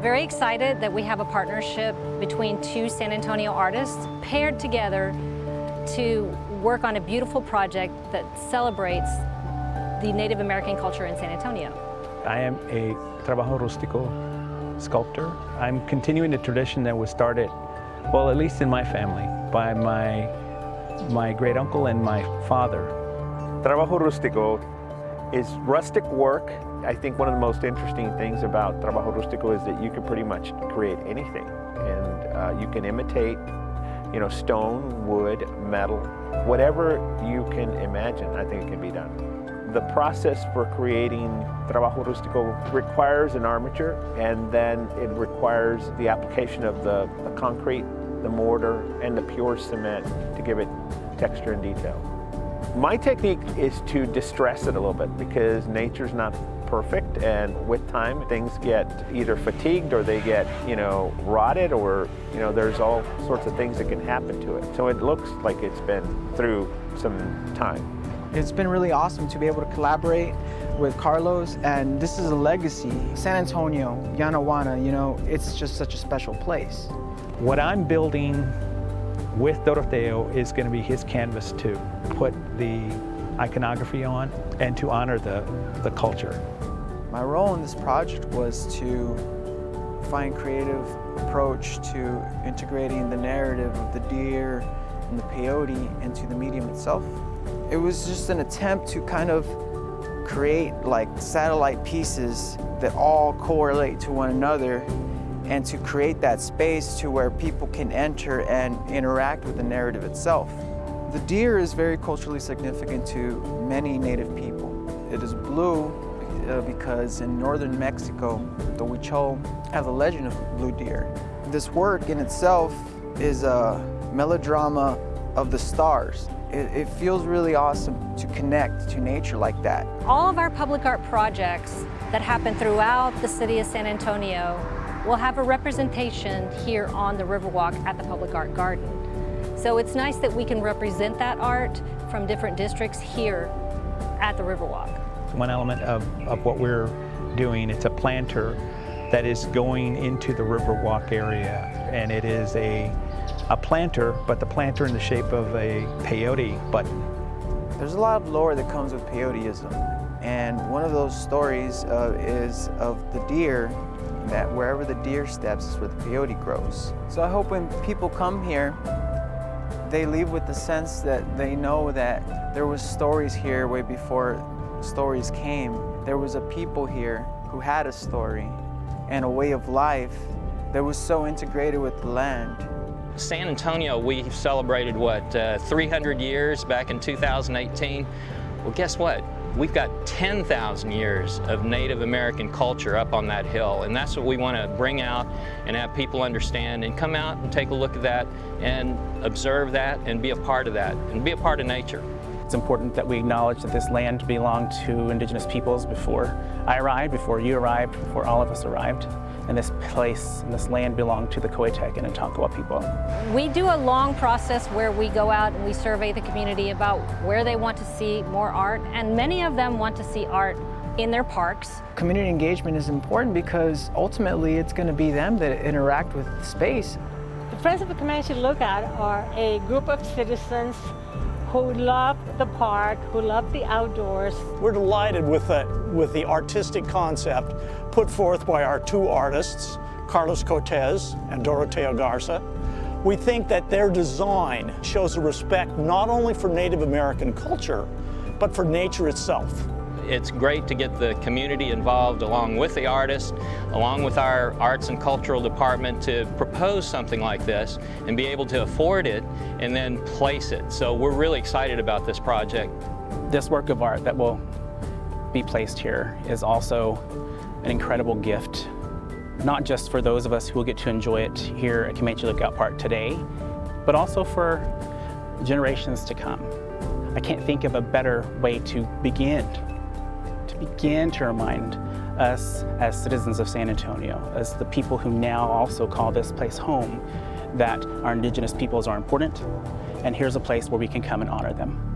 very excited that we have a partnership between two San Antonio artists paired together to work on a beautiful project that celebrates the Native American culture in San Antonio. I am a trabajo rústico sculptor. I'm continuing the tradition that was started, well, at least in my family, by my great uncle and my father. Trabajo rústico is rustic work. I think one of the most interesting things about trabajo rústico is that you can pretty much create anything, and you can imitate, stone, wood, metal, whatever you can imagine. I think it can be done. The process for creating trabajo rústico requires an armature, and then it requires the application of the concrete, the mortar, and the pure cement to give it texture and detail. My technique is to distress it a little bit because nature's not perfect, and with time things get either fatigued or they get, rotted, or, there's all sorts of things that can happen to it. So it looks like it's been through some time. It's been really awesome to be able to collaborate with Carlos, and this is a legacy. San Antonio, Yanaguana, it's just such a special place. What I'm building with Doroteo is going to be his canvas to put the iconography on and to honor the culture. My role in this project was to find creative approach to integrating the narrative of the deer and the peyote into the medium itself. It was just an attempt to kind of create like satellite pieces that all correlate to one another, and to create that space to where people can enter and interact with the narrative itself. The deer is very culturally significant to many Native people. It is blue because in northern Mexico, the Huichol have a legend of blue deer. This work in itself is a melodrama of the stars. It feels really awesome to connect to nature like that. All of our public art projects that happen throughout the city of San Antonio will have a representation here on the Riverwalk at the Public Art Garden. So it's nice that we can represent that art from different districts here at the Riverwalk. One element of what we're doing, it's a planter that is going into the Riverwalk area, and it is a planter, but the planter in the shape of a peyote. But there's a lot of lore that comes with peyoteism, and one of those stories is of the deer, that wherever the deer steps is where the peyote grows. So I hope when people come here, they leave with the sense that they know that there was stories here way before stories came. There was a people here who had a story and a way of life that was so integrated with the land. San Antonio, we celebrated, 300 years back in 2018? Well, guess what? We've got 10,000 years of Native American culture up on that hill, and that's what we want to bring out and have people understand and come out and take a look at that and observe that and be a part of that and be a part of nature. It's important that we acknowledge that this land belonged to indigenous peoples before I arrived, before you arrived, before all of us arrived. And this place and this land belonged to the Coatec and Tonkawa people. We do a long process where we go out and we survey the community about where they want to see more art, and many of them want to see art in their parks. Community engagement is important because ultimately it's going to be them that interact with the space. The Friends of the Comanche Lookout are a group of citizens who love the park, who love the outdoors. We're delighted with the artistic concept put forth by our two artists, Carlos Cortez and Doroteo Garza. We think that their design shows a respect not only for Native American culture, but for nature itself. It's great to get the community involved along with the artists, along with our arts and cultural department to propose something like this and be able to afford it and then place it. So we're really excited about this project. This work of art that will be placed here is also an incredible gift, not just for those of us who will get to enjoy it here at Comanche Lookout Park today, but also for generations to come. I can't think of a better way to begin to remind us as citizens of San Antonio, as the people who now also call this place home, that our indigenous peoples are important, and here's a place where we can come and honor them.